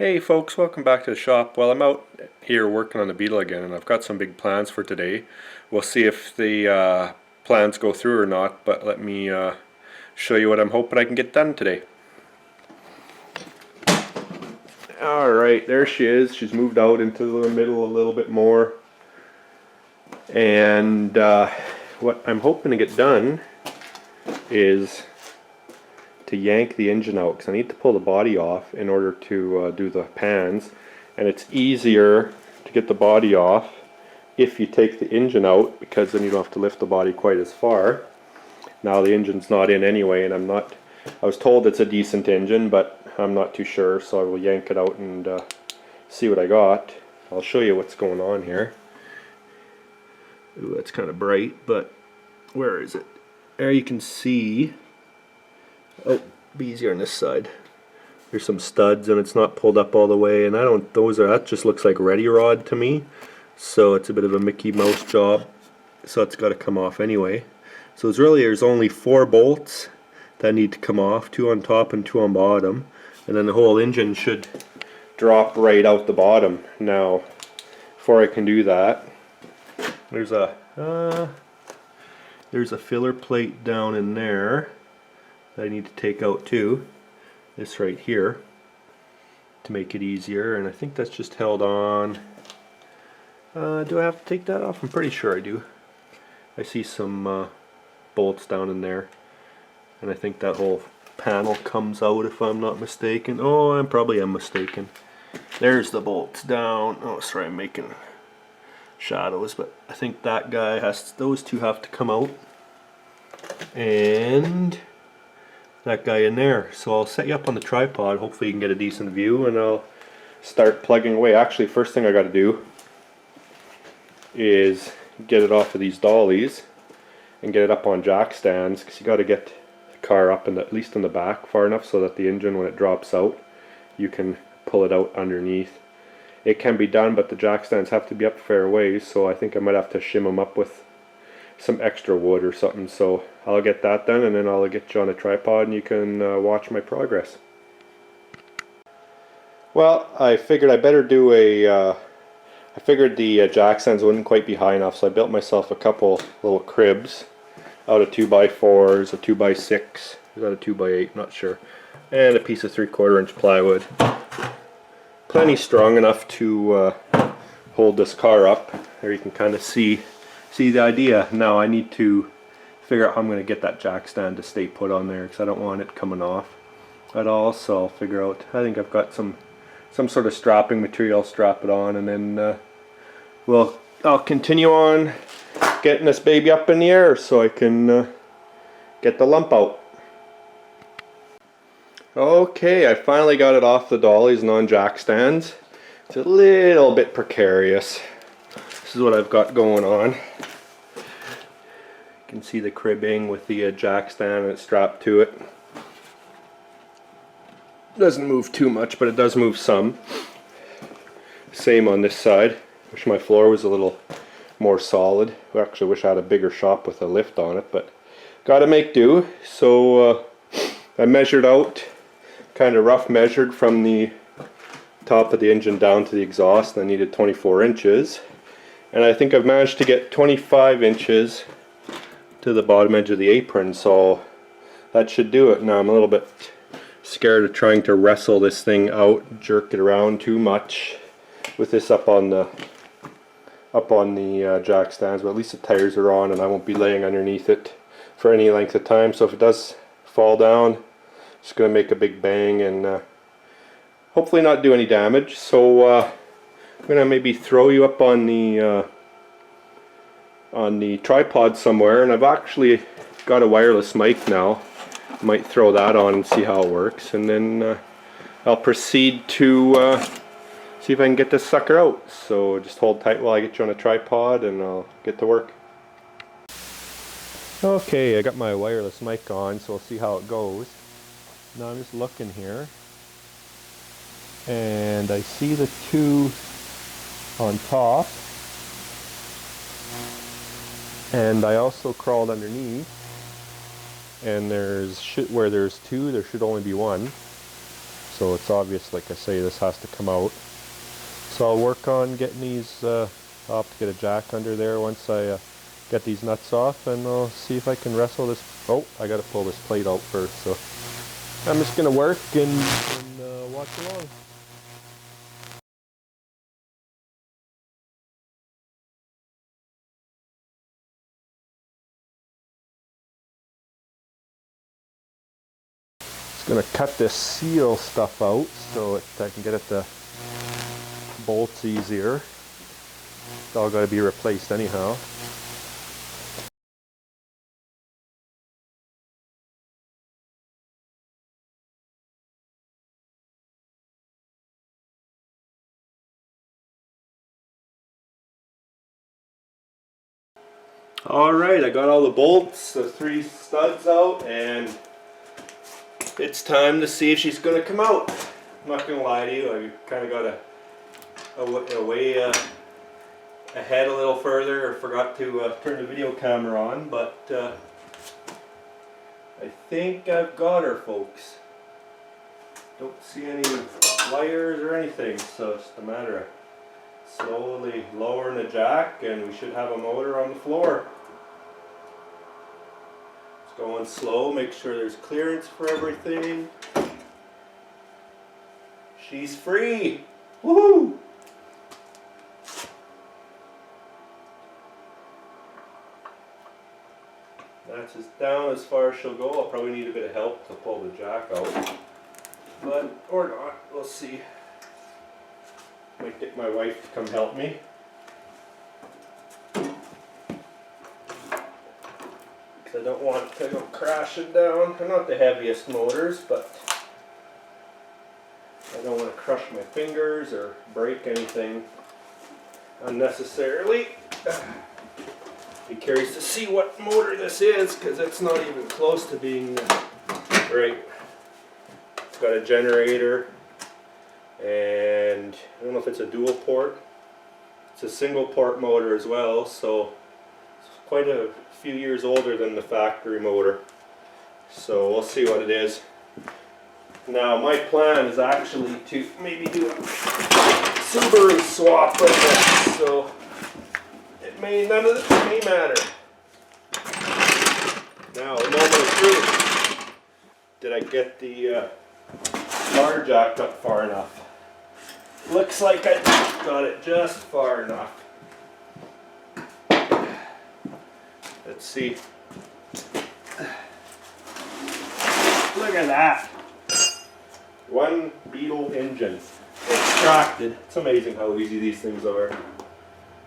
Hey folks, welcome back to the shop. Well, I'm out here working on the Beetle again, and I've got some big plans for today. We'll see if the plans go through or not, but let me show you what I'm hoping I can get done today. Alright, there she is. She's moved out into the middle a little bit more. And what I'm hoping to get done is to yank the engine out, because I need to pull the body off in order to do the pans, and it's easier to get the body off if you take the engine out, because then you don't have to lift the body quite as far. Now the engine's not in anyway, and I was told it's a decent engine, but I'm not too sure, so I will yank it out and see what I got. I'll show you what's going on here. Ooh, that's kind of bright, but where is it? There you can see. Oh, be easier on this side. There's some studs and it's not pulled up all the way, and that just looks like ready rod to me. So it's a bit of a Mickey Mouse job. So it's got to come off anyway. So there's only 4 bolts that need to come off, 2 on top and 2 on bottom. And then the whole engine should drop right out the bottom. Now, before I can do that, there's a filler plate down in there that I need to take out too. This right here, to make it easier, and I think that's just held on. Do I have to take that off? I'm pretty sure I do. I see some bolts down in there, and I think that whole panel comes out if I'm not mistaken. Oh, I probably am mistaken. There's the bolts down. Oh, sorry, I'm making shadows, but I think that guy those two have to come out, and that guy in there. So I'll set you up on the tripod, hopefully you can get a decent view, and I'll start plugging away. Actually, first thing I got to do is get it off of these dollies and get it up on jack stands, because you got to get the car up at least in the back far enough so that the engine, when it drops out, you can pull it out underneath. It can be done, but the jack stands have to be up a fair ways, so I think I might have to shim them up with some extra wood or something. So I'll get that done, and then I'll get you on a tripod and you can watch my progress. Well, I figured I better do I figured the jack stands wouldn't quite be high enough, so I built myself a couple little cribs out of 2x4s, a 2x6, is that a 2x8, not sure, and a piece of 3/4 inch plywood. Plenty strong enough to hold this car up. There you can kind of see the idea. Now I need to figure out how I'm going to get that jack stand to stay put on there, because I don't want it coming off at all. So I'll figure out, I think I've got some sort of strapping material, strap it on, and then I'll continue on getting this baby up in the air so I can get the lump out. Okay, I finally got it off the dollies and on jack stands. It's a little bit precarious. This is what I've got going on. You can see the cribbing with the jack stand, and it's strapped to it. Doesn't move too much, but it does move some. Same on this side. Wish my floor was a little more solid. I actually wish I had a bigger shop with a lift on it, but gotta make do. So I measured out, kind of rough measured from the top of the engine down to the exhaust, and I needed 24 inches. And I think I've managed to get 25 inches to the bottom edge of the apron, so that should do it. Now I'm a little bit scared of trying to wrestle this thing out, jerk it around too much with this up on the jack stands, but at least the tires are on and I won't be laying underneath it for any length of time. So if it does fall down, it's going to make a big bang and hopefully not do any damage. So I'm going to maybe throw you up on the tripod somewhere, and I've actually got a wireless mic now. Might throw that on and see how it works, and then I'll proceed to see if I can get this sucker out. So just hold tight while I get you on a tripod and I'll get to work. Okay, I got my wireless mic on, so we'll see how it goes. Now I'm just looking here, and I see the 2 on top, and I also crawled underneath, and where there's 2 there should only be 1. so it's obvious, like I say, this has to come out. So I'll work on getting these, I'll have to get a jack under there once I get these nuts off, and I'll see if I can wrestle this. Oh, I gotta pull this plate out first, so I'm just gonna work and watch along. Just gonna cut this seal stuff out so I can get at the bolts easier. It's all gotta be replaced anyhow. Alright, I got all the bolts, the 3 studs out, and it's time to see if she's going to come out. I'm not going to lie to you, I kind of got away ahead a little further, or forgot to turn the video camera on, but I think I've got her, folks. Don't see any wires or anything, so it's just a matter of slowly lowering the jack and we should have a motor on the floor. It's going slow, make sure there's clearance for everything. She's free! Woohoo! That's as down as far as she'll go. I'll probably need a bit of help to pull the jack out. But, or not, we'll see. Might get my wife to come help me. Because I don't want to go crashing down. They're not the heaviest motors, but I don't want to crush my fingers or break anything unnecessarily. Be curious to see what motor this is, because it's not even close to being right. It's got a generator, and I don't know if it's a dual port. It's a single port motor as well, so it's quite a few years older than the factory motor. So we'll see what it is. Now my plan is actually to maybe do a Subaru swap like this, so none of this may matter. Now, the moment of truth. Did I get the car jacked up far enough? Looks like I got it just far enough. Let's see. Look at that. One Beetle engine extracted. It's amazing how easy these things are.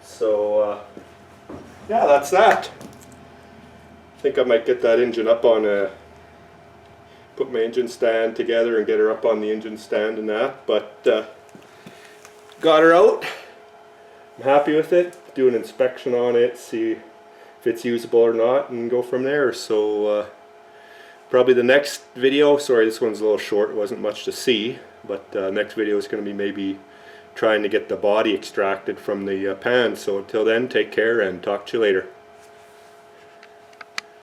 So, yeah, that's that. I think I might get that engine up on put my engine stand together and get her up on the engine stand and that, but got her out. I'm happy with it. Do an inspection on it, see if it's usable or not, and go from there. So probably the next video, sorry this one's a little short, it wasn't much to see, but next video is going to be maybe trying to get the body extracted from the pan. So until then, take care and talk to you later.